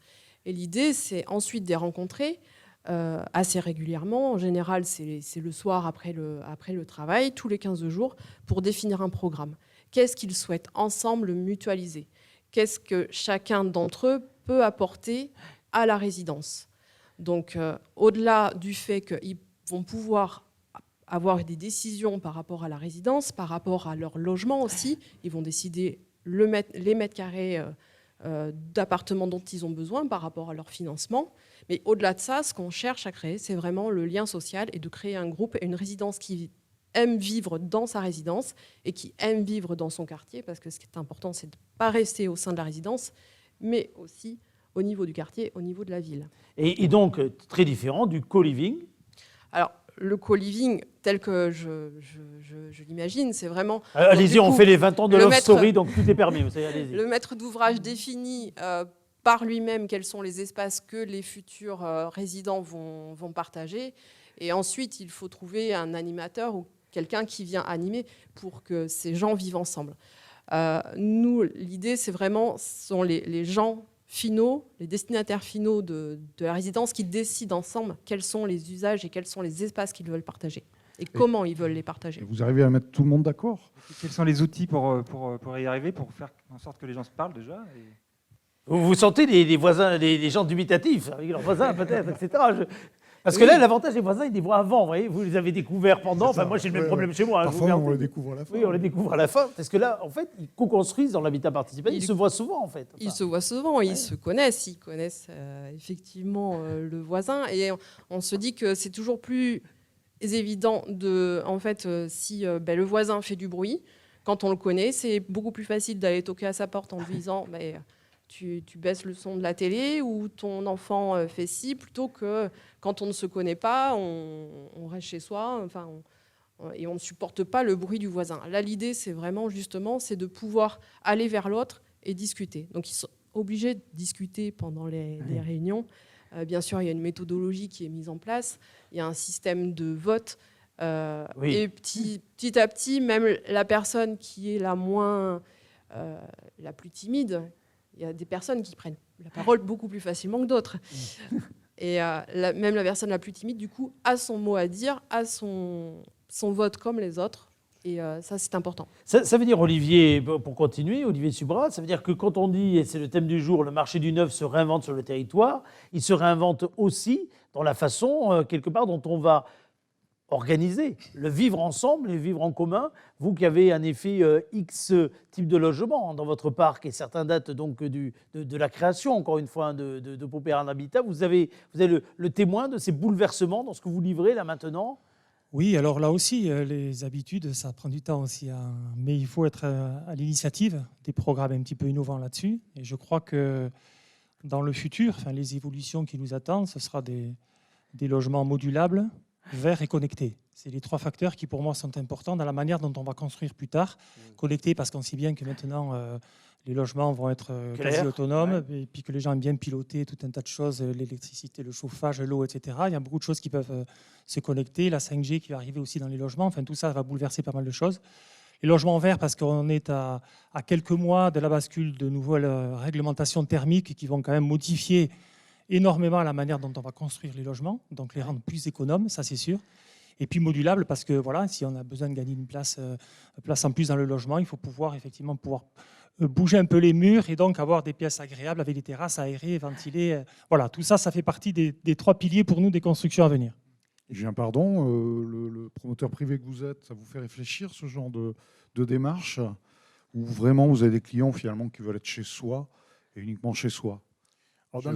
Et l'idée, c'est ensuite de les rencontrer assez régulièrement. En général, c'est le soir après le travail, tous les 15 jours, pour définir un programme. Qu'est-ce qu'ils souhaitent ensemble mutualiser? Qu'est-ce que chacun d'entre eux peut apporter à la résidence? Donc, au-delà du fait qu'ils vont pouvoir avoir des décisions par rapport à la résidence, par rapport à leur logement aussi, ils vont décider les mètres carrés d'appartements dont ils ont besoin par rapport à leur financement. Mais au-delà de ça, ce qu'on cherche à créer, c'est vraiment le lien social et de créer un groupe et une résidence qui aime vivre dans sa résidence et qui aime vivre dans son quartier, parce que ce qui est important, c'est de ne pas rester au sein de la résidence, mais aussi au niveau du quartier, au niveau de la ville. Et donc, très différent du co-living. Alors, le co-living, tel que je l'imagine, c'est vraiment... Allez-y, on fait les 20 ans de Love Story, donc tout est permis. Allez-y. Le maître d'ouvrage définit par lui-même quels sont les espaces que les futurs résidents vont partager. Et ensuite, il faut trouver un animateur ou quelqu'un qui vient animer pour que ces gens vivent ensemble. Nous, l'idée, c'est vraiment, ce sont les gens finaux, les destinataires finaux de la résidence qui décident ensemble quels sont les usages et quels sont les espaces qu'ils veulent partager et comment ils veulent les partager. Et vous arrivez à mettre tout le monde d'accord? Quels sont les outils pour y arriver, pour faire en sorte que les gens se parlent déjà Vous sentez les voisins, les gens dubitatifs avec leurs voisins peut-être, etc. Parce que là, l'avantage des voisins, ils les voient avant. Vous les avez découverts pendant. Enfin, moi, j'ai le même problème chez moi. Parfois, on les découvre à la fin. Oui, on les découvre à la fin. Parce que là, en fait, ils co-construisent dans l'habitat participatif. Ils se voient souvent, en fait. Ils se voient souvent, ils se connaissent. Ils connaissent effectivement le voisin. Et on se dit que c'est toujours plus évident si le voisin fait du bruit, quand on le connaît, c'est beaucoup plus facile d'aller toquer à sa porte en lui disant tu baisses le son de la télé ou ton enfant fait ci, plutôt que quand on ne se connaît pas, on reste chez soi et on ne supporte pas le bruit du voisin. Là, l'idée, c'est vraiment justement, c'est de pouvoir aller vers l'autre et discuter. Donc, ils sont obligés de discuter pendant les réunions. Bien sûr, il y a une méthodologie qui est mise en place. Il y a un système de vote. Et petit à petit, même la personne qui est la plus timide, il y a des personnes qui prennent la parole beaucoup plus facilement que d'autres. Et même la personne la plus timide, du coup, a son mot à dire, a son vote comme les autres. Et ça, c'est important. Ça veut dire, Olivier, pour continuer, Olivier Subra, ça veut dire que quand on dit, et c'est le thème du jour, le marché du neuf se réinvente sur le territoire, il se réinvente aussi dans la façon, quelque part, dont on va organiser le vivre ensemble et le vivre en commun. Vous qui avez un effet X type de logement dans votre parc, et certains datent donc de la création, encore une fois, de Paupérin d'Habitat, vous avez le témoin de ces bouleversements dans ce que vous livrez là maintenant? Oui, alors là aussi, les habitudes, ça prend du temps aussi, mais il faut être à l'initiative des programmes un petit peu innovants là-dessus. Et je crois que dans le futur, les évolutions qui nous attendent, ce sera des logements modulables, verts et connectés. C'est les 3 facteurs qui, pour moi, sont importants dans la manière dont on va construire plus tard. Connectés, parce qu'on sait bien que maintenant, les logements vont être quasi autonomes, et puis que les gens aiment bien piloter tout un tas de choses, l'électricité, le chauffage, l'eau, etc. Il y a beaucoup de choses qui peuvent se connecter, la 5G qui va arriver aussi dans les logements. Enfin, tout ça va bouleverser pas mal de choses. Les logements verts, parce qu'on est à quelques mois de la bascule de nouvelles réglementations thermiques qui vont quand même modifier énormément la manière dont on va construire les logements, donc les rendre plus économes, ça c'est sûr. Et puis modulable, parce que voilà, si on a besoin de gagner une place en plus dans le logement, il faut pouvoir bouger un peu les murs et donc avoir des pièces agréables avec des terrasses aérées, ventilées. Voilà, tout ça, ça fait partie des 3 piliers pour nous des constructions à venir. J'ai un pardon, le promoteur privé que vous êtes, ça vous fait réfléchir ce genre de démarche, où vraiment vous avez des clients finalement qui veulent être chez soi et uniquement chez soi? Alors,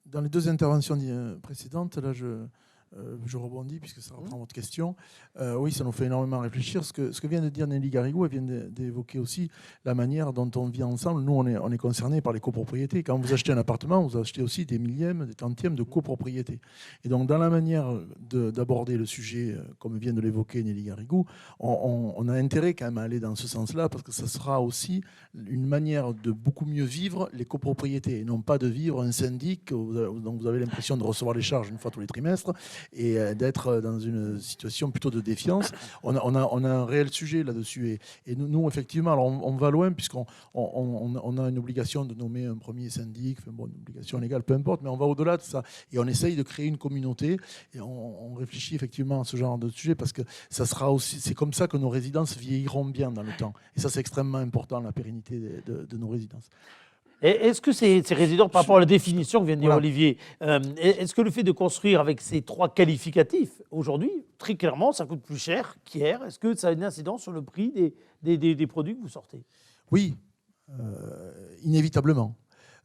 dans les 2 interventions précédentes, là, je rebondis puisque ça reprend votre question. Oui, ça nous fait énormément réfléchir. Ce que vient de dire Nelly Garrigou, elle vient d'évoquer aussi la manière dont on vit ensemble. Nous, on est concernés par les copropriétés. Quand vous achetez un appartement, vous achetez aussi des millièmes, des tantièmes de copropriété. Et donc, dans la manière d'aborder le sujet, comme vient de l'évoquer Nelly Garrigou, on a intérêt quand même à aller dans ce sens-là, parce que ça sera aussi une manière de beaucoup mieux vivre les copropriétés, et non pas de vivre un syndic dont vous avez l'impression de recevoir les charges une fois tous les trimestres, et d'être dans une situation plutôt de défiance. On a un réel sujet là-dessus. Et nous, effectivement, alors on va loin, puisqu'on a une obligation de nommer un premier syndic, une obligation légale, peu importe, mais on va au-delà de ça. Et on essaye de créer une communauté, et on réfléchit effectivement à ce genre de sujet, parce que ça sera aussi, c'est comme ça que nos résidences vieilliront bien dans le temps. Et ça, c'est extrêmement important, la pérennité de nos résidences. Est-ce que ces résidents, par rapport à la définition que vient de dire Olivier, est-ce que le fait de construire avec ces 3 qualificatifs, aujourd'hui, très clairement, ça coûte plus cher qu'hier? Est-ce que ça a une incidence sur le prix des produits que vous sortez? Oui, inévitablement.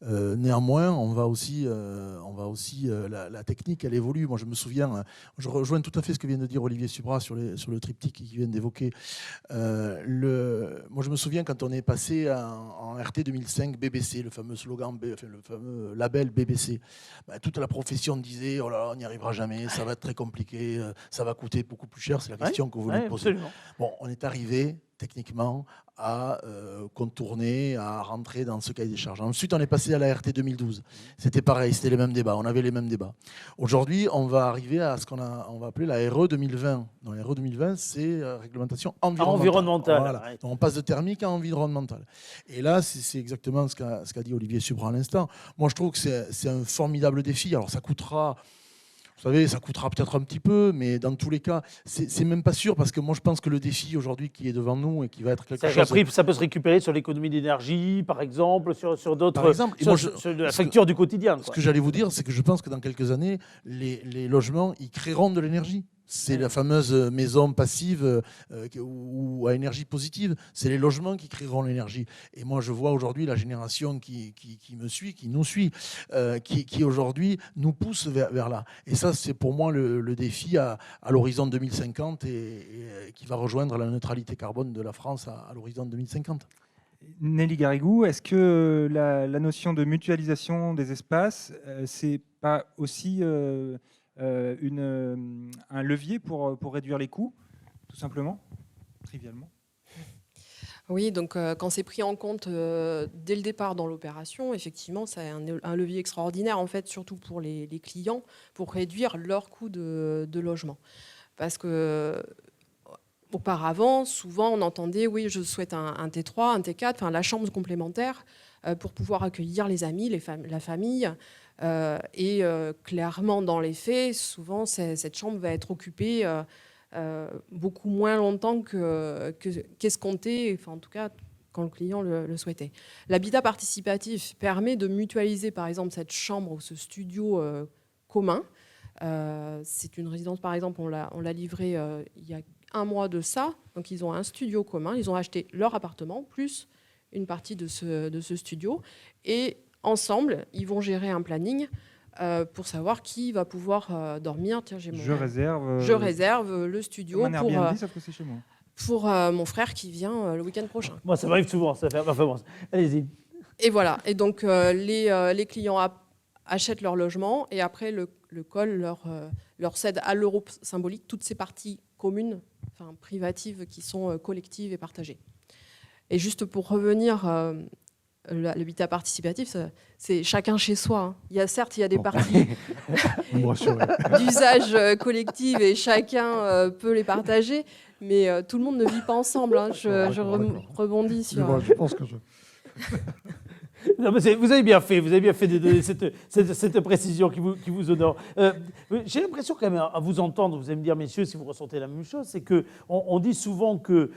Néanmoins, on va aussi la technique, elle évolue. Moi, je me souviens, je rejoins tout à fait ce que vient de dire Olivier Subra sur le triptyque qu'il vient d'évoquer. Moi, je me souviens quand on est passé en RT 2005 BBC, le fameux slogan, le fameux label BBC. Toute la profession disait « Oh là là, on n'y arrivera jamais, ça va être très compliqué, ça va coûter beaucoup plus cher ». C'est la question que vous lui posez. Absolument. Bon, on est arrivé. techniquement à contourner, à rentrer dans ce cahier des charges. Ensuite, on est passé à la RT 2012. C'était pareil, c'était les mêmes débats, on avait les mêmes débats. Aujourd'hui, on va arriver à ce qu'on va appeler la RE 2020. Donc, la RE 2020, c'est réglementation environnementale. Voilà. Ouais. Donc, on passe de thermique à environnemental. Et là, c'est exactement ce qu'a dit Olivier Subra à l'instant. Moi, je trouve que c'est un formidable défi. Alors, ça coûtera... Vous savez, ça coûtera peut-être un petit peu, mais dans tous les cas, c'est même pas sûr, parce que moi, je pense que le défi aujourd'hui qui est devant nous et qui va être quelque chose... Après, ça peut se récupérer sur l'économie d'énergie, par exemple, sur d'autres... Par exemple, sur la facture du quotidien. Ce que j'allais vous dire, c'est que je pense que dans quelques années, les logements, ils créeront de l'énergie. C'est la fameuse maison passive ou à énergie positive. C'est les logements qui créeront l'énergie. Et moi, je vois aujourd'hui la génération qui me suit, qui nous suit, qui aujourd'hui nous pousse vers là. Et ça, c'est pour moi le défi à l'horizon 2050 et qui va rejoindre la neutralité carbone de la France à l'horizon 2050. Nelly Garrigou, est-ce que la notion de mutualisation des espaces, c'est pas aussi un levier pour réduire les coûts, tout simplement, trivialement? Oui, donc quand c'est pris en compte dès le départ dans l'opération, effectivement, c'est un levier extraordinaire, en fait, surtout pour les clients, pour réduire leur coût de logement. Parce que auparavant, souvent, on entendait, oui, je souhaite un T3, un T4, enfin la chambre complémentaire pour pouvoir accueillir les amis, la famille. Et clairement, dans les faits, souvent, cette chambre va être occupée beaucoup moins longtemps qu'escompté, enfin, en tout cas, quand le client le souhaitait. L'habitat participatif permet de mutualiser, par exemple, cette chambre ou ce studio commun. C'est une résidence, par exemple, on l'a livrée il y a un mois de ça. Donc, ils ont un studio commun. Ils ont acheté leur appartement, plus une partie de ce studio. Et ensemble, ils vont gérer un planning pour savoir qui va pouvoir dormir. Tiens, je réserve le studio pour Airbnb, sauf que c'est chez moi. Pour mon frère qui vient le week-end prochain. Moi, ça m'arrive souvent. Allez-y. Et voilà. Et donc, les clients achètent leur logement et après, le col leur cède à l'euro symbolique toutes ces parties communes, enfin privatives, qui sont collectives et partagées. Et juste pour revenir... l'habitat participatif, c'est chacun chez soi. Hein. Il y a des parties d'usage collectif et chacun peut les partager, mais tout le monde ne vit pas ensemble. Hein. Je rebondis sur... Je pense que Non, mais vous avez bien fait de donner cette précision qui vous honore. J'ai l'impression quand même, à vous entendre, vous allez me dire, messieurs, si vous ressentez la même chose, c'est qu'on dit souvent que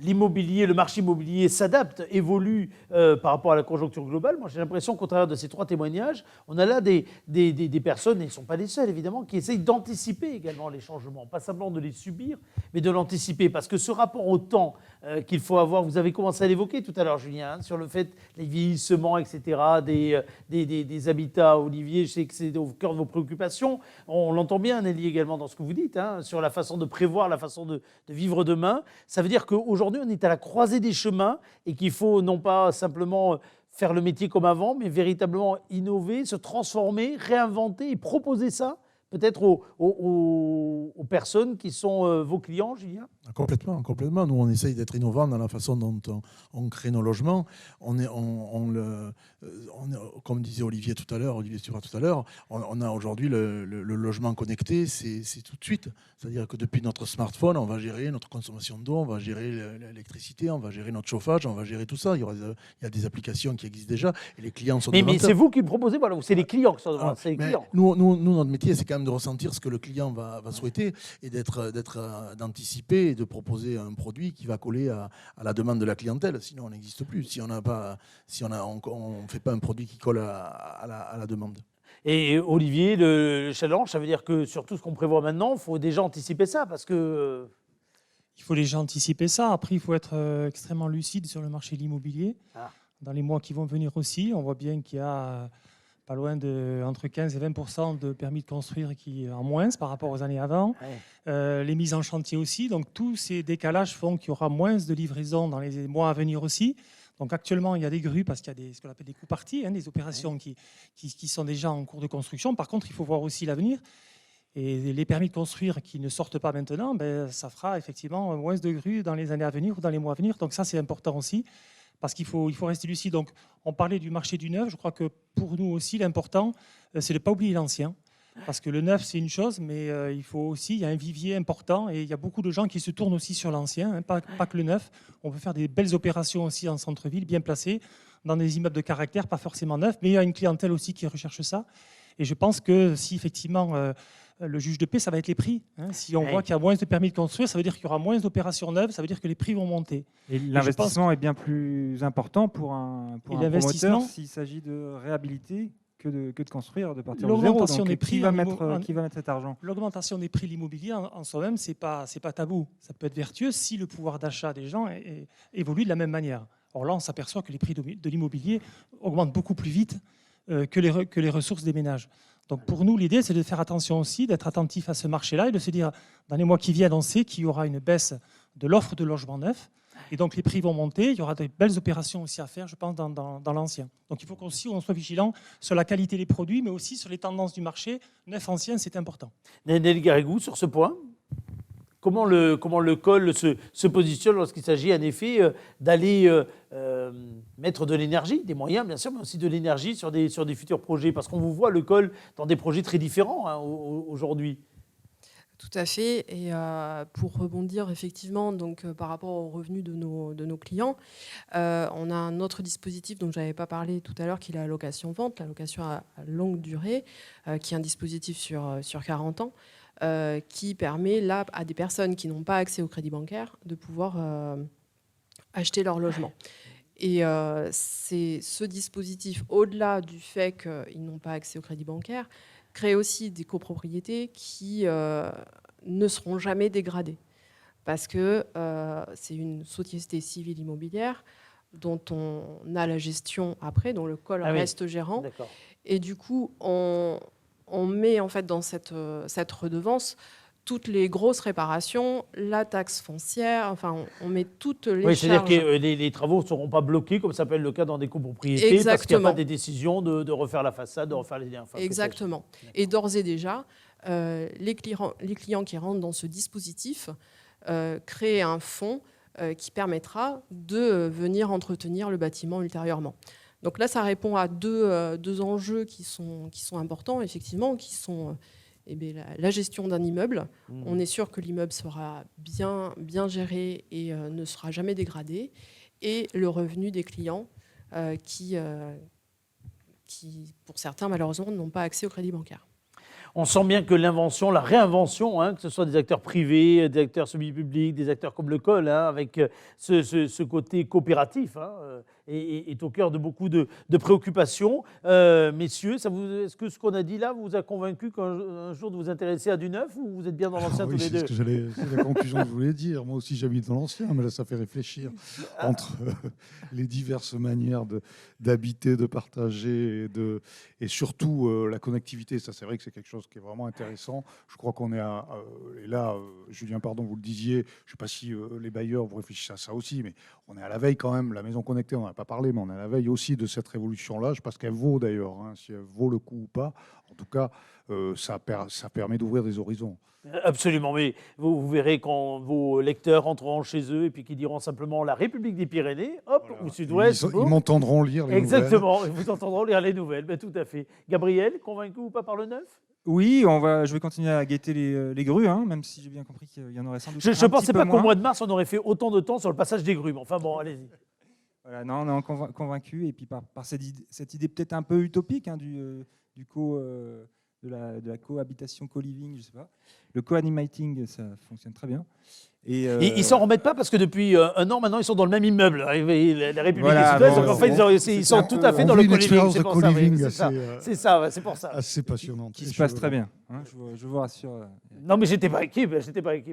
l'immobilier, le marché immobilier s'adapte, évolue par rapport à la conjoncture globale. Moi, j'ai l'impression qu'au travers de ces 3 témoignages, on a là des personnes, et ils ne sont pas les seuls évidemment, qui essayent d'anticiper également les changements, pas simplement de les subir, mais de l'anticiper. Parce que ce rapport au temps qu'il faut avoir, vous avez commencé à l'évoquer tout à l'heure, Julien, hein, sur le fait, les vieillissements, etc., des habitats. Olivier, je sais que c'est au cœur de vos préoccupations. On l'entend bien, Nelly, également dans ce que vous dites, hein, sur la façon de prévoir, la façon de vivre demain. Ça veut dire qu'aujourd'hui, on est à la croisée des chemins et qu'il faut non pas simplement faire le métier comme avant, mais véritablement innover, se transformer, réinventer et proposer ça peut-être aux personnes qui sont vos clients, Julien. Complètement. Nous, on essaye d'être innovants dans la façon dont on crée nos logements. Comme disait Olivier Subra tout à l'heure, on a aujourd'hui le logement connecté, c'est tout de suite. C'est-à-dire que depuis notre smartphone, on va gérer notre consommation d'eau, on va gérer l'électricité, on va gérer notre chauffage, on va gérer tout ça. Il y a des applications qui existent déjà et les clients sont Mais c'est vous qui le proposez, voilà, ou c'est les clients qui sont devant. C'est les clients. Nous, notre métier, c'est quand même de ressentir ce que le client va souhaiter et d'anticiper et de proposer un produit qui va coller à la demande de la clientèle. Sinon, on n'existe plus. Si on ne fait pas un produit qui colle à la demande. Et Olivier, le challenge, ça veut dire que sur tout ce qu'on prévoit maintenant, il faut déjà anticiper ça parce que... Il faut déjà anticiper ça. Après, il faut être extrêmement lucide sur le marché de l'immobilier. Dans les mois qui vont venir aussi, on voit bien qu'il y a pas loin de entre 15 et 20% de permis de construire qui en moins par rapport aux années avant. Ouais. Les mises en chantier aussi. Donc tous ces décalages font qu'il y aura moins de livraisons dans les mois à venir aussi. Donc actuellement, il y a des grues parce qu'il y a ce qu'on appelle des coûts-parties, des opérations qui sont déjà en cours de construction. Par contre, il faut voir aussi l'avenir. Et les permis de construire qui ne sortent pas maintenant, ça fera effectivement moins de grues dans les années à venir ou dans les mois à venir. Donc ça, c'est important aussi, parce qu'il faut rester lucide. Donc, on parlait du marché du neuf. Je crois que pour nous aussi, l'important, c'est de ne pas oublier l'ancien. Parce que le neuf, c'est une chose, mais il y a un vivier important et il y a beaucoup de gens qui se tournent aussi sur l'ancien, hein, pas que le neuf. On peut faire des belles opérations aussi en centre-ville, bien placées, dans des immeubles de caractère, pas forcément neufs, mais il y a une clientèle aussi qui recherche ça. Et je pense que si effectivement le juge de paix, ça va être les prix. Hein. Si on voit qu'il y a moins de permis de construire, ça veut dire qu'il y aura moins d'opérations neuves, ça veut dire que les prix vont monter. Et l'investissement est bien plus important pour un promoteur s'il s'agit de réhabiliter que de construire, de partir de zéro. L'augmentation des prix, qui va mettre cet argent? L'augmentation des prix de l'immobilier en soi-même, c'est pas tabou. Ça peut être vertueux si le pouvoir d'achat des gens évolue de la même manière. Or là, on s'aperçoit que les prix de l'immobilier augmentent beaucoup plus vite que les ressources des ménages. Donc pour nous, l'idée, c'est de faire attention aussi, d'être attentif à ce marché-là et de se dire, dans les mois qui viennent, on sait qu'il y aura une baisse de l'offre de logements neufs. Et donc les prix vont monter, il y aura de belles opérations aussi à faire, je pense, dans l'ancien. Donc il faut qu'on soit vigilant sur la qualité des produits, mais aussi sur les tendances du marché. Neuf-ancien, c'est important. Nelly Garrigou, sur ce point, comment le col se positionne lorsqu'il s'agit en effet d'aller mettre de l'énergie, des moyens bien sûr, mais aussi de l'énergie sur des futurs projets? Parce qu'on vous voit le col dans des projets très différents hein, aujourd'hui. Tout à fait. Et pour rebondir effectivement par rapport aux revenus de nos clients, on a un autre dispositif dont je n'avais pas parlé tout à l'heure, qui est la location-vente, la location à longue durée, qui est un dispositif sur 40 ans, qui permet là à des personnes qui n'ont pas accès au crédit bancaire de pouvoir acheter leur logement. Et c'est ce dispositif, au-delà du fait qu'ils n'ont pas accès au crédit bancaire, crée aussi des copropriétés qui ne seront jamais dégradées. Parce que c'est une société civile immobilière dont on a la gestion après, dont le col reste gérant. D'accord. Et du coup, on met en fait dans cette redevance toutes les grosses réparations, la taxe foncière, enfin on met toutes les charges. C'est-à-dire que les travaux ne seront pas bloqués, comme ça peut être le cas dans des copropriétés, Exactement. parce qu'il n'y a pas des décisions de refaire la façade, de refaire les liens. Enfin, exactement. Et d'ores et déjà, les clients qui rentrent dans ce dispositif créent un fonds qui permettra de venir entretenir le bâtiment ultérieurement. Donc là, ça répond à deux enjeux qui sont importants, effectivement, qui sont la gestion d'un immeuble. On est sûr que l'immeuble sera bien géré et ne sera jamais dégradé. Et le revenu des clients qui, pour certains, malheureusement, n'ont pas accès au crédit bancaire. On sent bien que l'invention, la réinvention, hein, que ce soit des acteurs privés, des acteurs semi-publics, des acteurs comme le col, hein, avec ce côté coopératif, hein, est au cœur de beaucoup de préoccupations. Messieurs, est-ce que ce qu'on a dit là vous a convaincu qu'un jour de vous intéresser à du neuf, ou vous êtes bien dans l'ancien tous les deux? C'est la conclusion que je voulais dire. Moi aussi, j'habite dans l'ancien, mais là, ça fait réfléchir entre les diverses manières d'habiter, de partager et surtout la connectivité. Ça, c'est vrai que c'est quelque chose qui est vraiment intéressant. Je crois qu'on est et là, Julien, pardon, vous le disiez, je ne sais pas si les bailleurs vous réfléchissez à ça aussi, mais on est à la veille quand même. La maison connectée, on n'en a pas parlé, mais on est à la veille aussi de cette révolution-là. Je ne sais pas ce qu'elle vaut d'ailleurs, hein, si elle vaut le coup ou pas. En tout cas, ça permet d'ouvrir des horizons. Absolument, mais vous verrez quand vos lecteurs entreront chez eux et puis qu'ils diront simplement la République des Pyrénées, hop, voilà. Ou Sud-Ouest. Ils m'entendront lire les Exactement, nouvelles. Vous entendront lire les nouvelles, ben, tout à fait. Gabriel, convaincu ou pas par le neuf? Oui, je vais continuer à guetter les grues, hein, même si j'ai bien compris qu'il y en aurait sans doute. Je ne pensais pas qu'au mois de mars, on aurait fait autant de temps sur le passage des grues. Mais enfin bon, allez-y. Voilà, non, on est convaincu, et puis par cette idée peut-être un peu utopique hein, de la cohabitation, co-living, je sais pas. Le co-animating, ça fonctionne très bien. Et ils s'en remettent pas parce que depuis un an maintenant, ils sont dans le même immeuble. La République voilà, des Sud-Ouest, en fait, ils sont tout à fait dans le co-living. C'est ça, c'est pour ça. Assez passionnant. Qui se passe très bien. Hein, je vous rassure. Non, mais j'étais pas inquiet.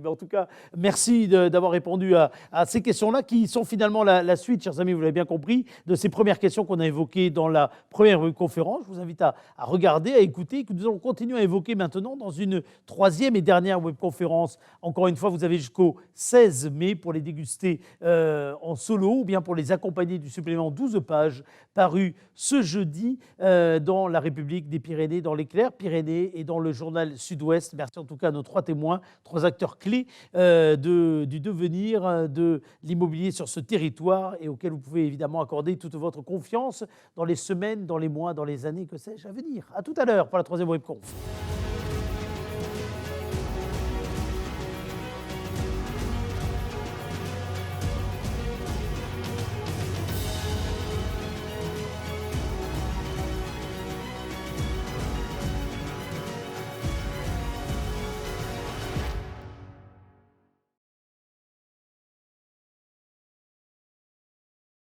En tout cas, merci d'avoir répondu à ces questions-là qui sont finalement la suite, chers amis, vous l'avez bien compris, de ces premières questions qu'on a évoquées dans la première conférence. Je vous invite à regarder, à écouter, que nous allons continuer à évoquer maintenant dans une troisième et dernière webconférence. Encore une fois, vous avez jusqu'au 16 mai pour les déguster en solo ou bien pour les accompagner du supplément 12 pages paru ce jeudi dans La République des Pyrénées, dans l'Éclair Pyrénées et dans le journal Sud-Ouest. Merci en tout cas à nos 3 témoins, 3 acteurs clés du devenir de l'immobilier sur ce territoire et auquel vous pouvez évidemment accorder toute votre confiance dans les semaines, dans les mois, dans les années, que sais-je, à venir. À tout à l'heure pour la 3e Webconf.